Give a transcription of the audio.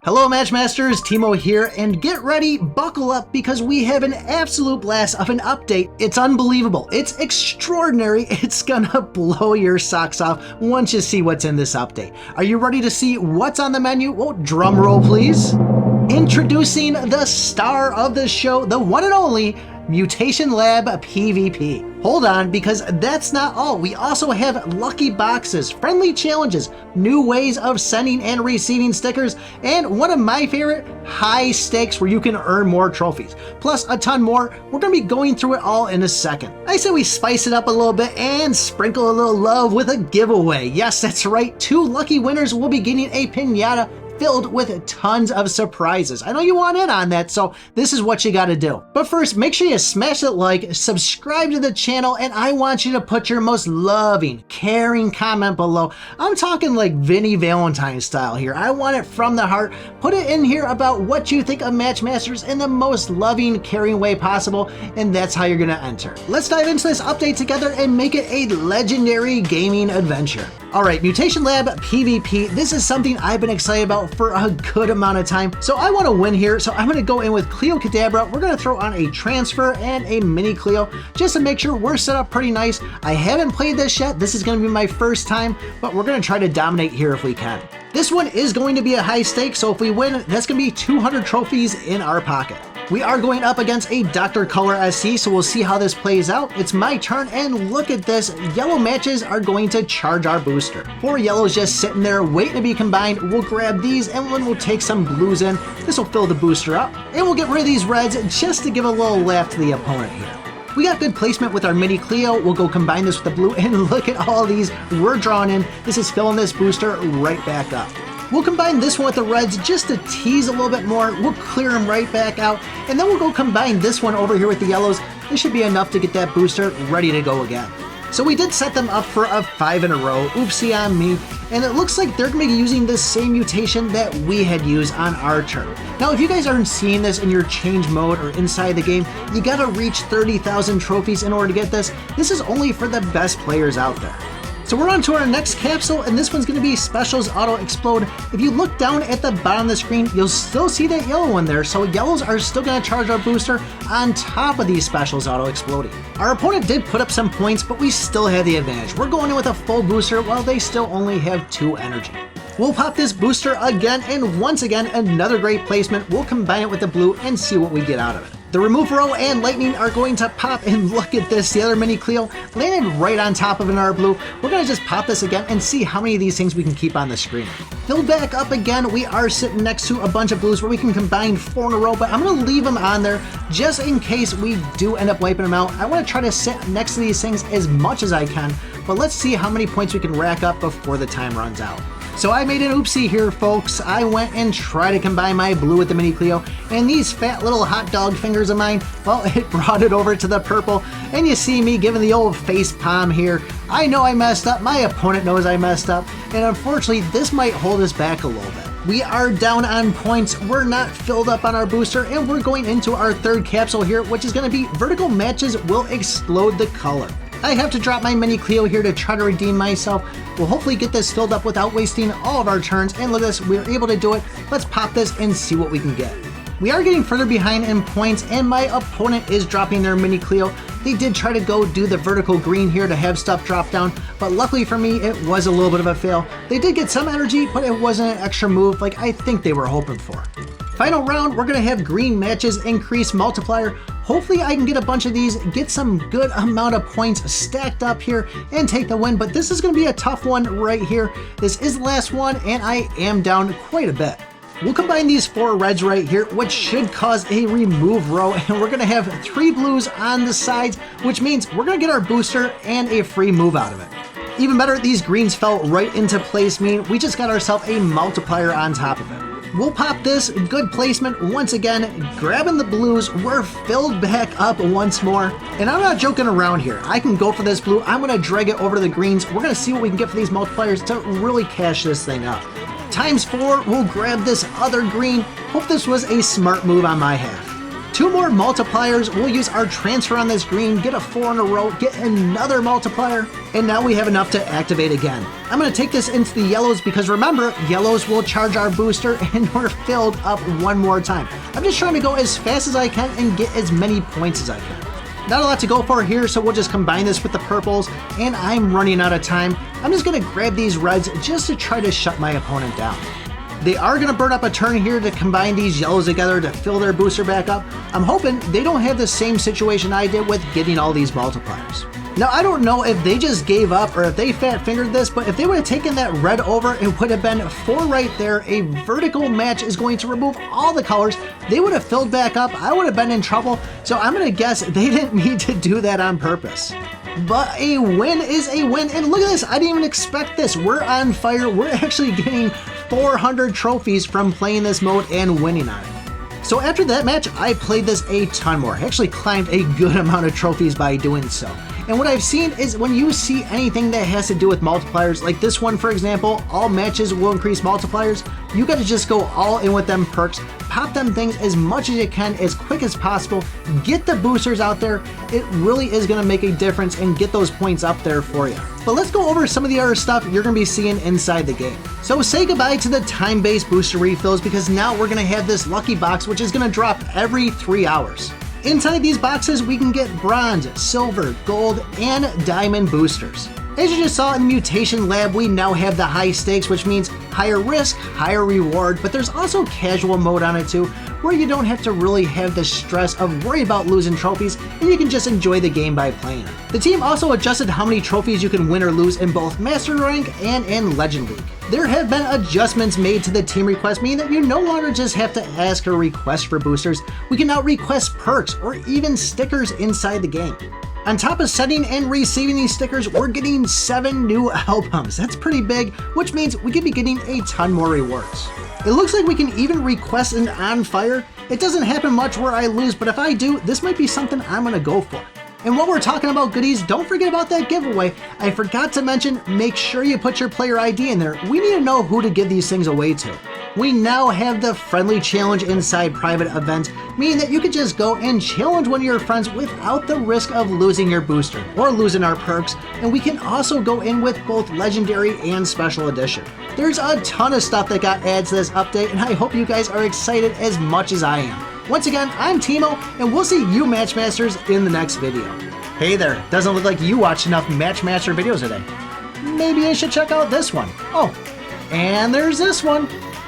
Hello Matchmasters, Timo here, and get ready, buckle up, because we have an absolute blast of an update. It's unbelievable, it's extraordinary, it's gonna blow your socks off once you see what's in this update. Are you ready to see what's on the menu? Well, drum roll please. Introducing the star of the show, the one and only Mutation Lab PVP. Hold on, because that's not all. We also have lucky boxes, friendly challenges, new ways of sending and receiving stickers, and one of my favorite, high stakes where you can earn more trophies. Plus a ton more. We're going to be going through it all in a second. I say we spice it up a little bit and sprinkle a little love with a giveaway. Yes, that's right. 2 lucky winners will be getting a piñata filled with tons of surprises. I know you want in on that, so this is what you gotta do. But first, make sure you smash that like, subscribe to the channel, and I want you to put your most loving, caring comment below. I'm talking like Vinny Valentine style here. I want it from the heart. Put it in here about what you think of Matchmasters in the most loving, caring way possible, and that's how you're gonna enter. Let's dive into this update together and make it a legendary gaming adventure. Alright, Mutation Lab PvP, this is something I've been excited about for a good amount of time. So I want to win here, so I'm going to go in with Cleo Cadabra. We're going to throw on a transfer and a mini Cleo just to make sure we're set up pretty nice. I haven't played this yet. This is going to be my first time, but we're going to try to dominate here if we can. This one is going to be a high stake, so if we win, that's going to be 200 trophies in our pocket. We are going up against a Dr. Color SC, so we'll see how this plays out. It's my turn, and look at this. Yellow matches are going to charge our booster. 4 yellows just sitting there waiting to be combined. We'll grab these, and then we'll take some blues in. This will fill the booster up, and we'll get rid of these reds just to give a little laugh to the opponent here. We got good placement with our mini Cleo. We'll go combine this with the blue, and look at all these we're drawing in. This is filling this booster right back up. We'll combine this one with the reds just to tease a little bit more. We'll clear them right back out, and then we'll go combine this one over here with the yellows. This should be enough to get that booster ready to go again. So we did set them up for a 5 in a row. Oopsie on me. And it looks like they're going to be using the same mutation that we had used on our turn. Now, if you guys aren't seeing this in your change mode or inside the game, you got to reach 30,000 trophies in order to get this. This is only for the best players out there. So we're on to our next capsule, and this one's going to be Specials Auto Explode. If you look down at the bottom of the screen, you'll still see that yellow one there, so yellows are still going to charge our booster on top of these Specials Auto Exploding. Our opponent did put up some points, but we still had the advantage. We're going in with a full booster while they still only have 2 energy. We'll pop this booster again, and once again, another great placement. We'll combine it with the blue and see what we get out of it. The Remove Row and Lightning are going to pop, and look at this, the other mini Cleo landed right on top of another blue. We're going to just pop this again and see how many of these things we can keep on the screen. Filled back up again, we are sitting next to a bunch of blues where we can combine 4 in a row, but I'm going to leave them on there just in case we do end up wiping them out. I want to try to sit next to these things as much as I can, but let's see how many points we can rack up before the time runs out. So I made an oopsie here, folks. I went and tried to combine my blue with the mini Cleo, and these fat little hot dog fingers of mine, well, it brought it over to the purple, and you see me giving the old face palm here. I know I messed up, my opponent knows I messed up, and unfortunately, this might hold us back a little bit. We are down on points, we're not filled up on our booster, and we're going into our 3rd capsule here, which is going to be Vertical Matches Will Explode the Color. I have to drop my mini Cleo here to try to redeem myself. We'll hopefully get this filled up without wasting all of our turns, and look at this, we're able to do it. Let's pop this and see what we can get. We are getting further behind in points, and my opponent is dropping their mini Cleo. They did try to go do the vertical green here to have stuff drop down, but luckily for me, it was a little bit of a fail. They did get some energy, but it wasn't an extra move like I think they were hoping for. Final round, we're going to have green matches increase multiplier. Hopefully I can get a bunch of these, get some good amount of points stacked up here, and take the win, but this is going to be a tough one right here. This is the last one, and I am down quite a bit. We'll combine these 4 reds right here, which should cause a remove row, and we're going to have 3 blues on the sides, which means we're going to get our booster and a free move out of it. Even better, these greens fell right into place, meaning we just got ourselves a multiplier on top of it. We'll pop this, good placement once again, grabbing the blues, we're filled back up once more, and I'm not joking around here. I can go for this blue, I'm going to drag it over to the greens, we're going to see what we can get for these multipliers to really cash this thing up. Times 4, we'll grab this other green, hope this was a smart move on my half. 2 more multipliers, we'll use our transfer on this green, get a 4 in a row, get another multiplier, and now we have enough to activate again. I'm going to take this into the yellows because remember, yellows will charge our booster and we're filled up one more time. I'm just trying to go as fast as I can and get as many points as I can. Not a lot to go for here, so we'll just combine this with the purples, and I'm running out of time. I'm just going to grab these reds just to try to shut my opponent down. They are going to burn up a turn here to combine these yellows together to fill their booster back up. I'm hoping they don't have the same situation I did with getting all these multipliers. Now, I don't know if they just gave up or if they fat fingered this, but if they would have taken that red over, it would have been 4 right there. A vertical match is going to remove all the colors. They would have filled back up. I would have been in trouble. So I'm going to guess they didn't need to do that on purpose. But a win is a win. And look at this. I didn't even expect this. We're on fire. We're actually getting 400 trophies from playing this mode and winning on it. So after that match, I played this a ton more. I actually climbed a good amount of trophies by doing so. And what I've seen is when you see anything that has to do with multipliers, like this one for example, all matches will increase multipliers, you gotta just go all in with them perks, pop them things as much as you can, as quick as possible, get the boosters out there. It really is gonna make a difference and get those points up there for you. But let's go over some of the other stuff you're gonna be seeing inside the game. So say goodbye to the time-based booster refills because now we're gonna have this lucky box which is gonna drop every 3 hours. Inside these boxes, we can get bronze, silver, gold, and diamond boosters. As you just saw in the Mutation Lab, we now have the high stakes, which means higher risk, higher reward, but there's also casual mode on it too, where you don't have to really have the stress of worrying about losing trophies, and you can just enjoy the game by playing. The team also adjusted how many trophies you can win or lose in both Master Rank and in Legend League. There have been adjustments made to the team request, meaning that you no longer just have to ask or request for boosters. We can now request perks or even stickers inside the game. On top of sending and receiving these stickers, we're getting 7 new albums. That's pretty big, which means we could be getting a ton more rewards. It looks like we can even request an on fire. It doesn't happen much where I lose, but if I do, this might be something I'm gonna go for. And while we're talking about goodies, don't forget about that giveaway. I forgot to mention, make sure you put your player ID in there. We need to know who to give these things away to. We now have the friendly challenge inside private event, meaning that you could just go and challenge one of your friends without the risk of losing your booster or losing our perks, and we can also go in with both legendary and special edition. There's a ton of stuff that got added to this update, and I hope you guys are excited as much as I am. Once again, I'm Timo, and we'll see you Matchmasters in the next video. Hey there, doesn't look like you watched enough Matchmaster videos today. Maybe I should check out this one. Oh, and there's this one.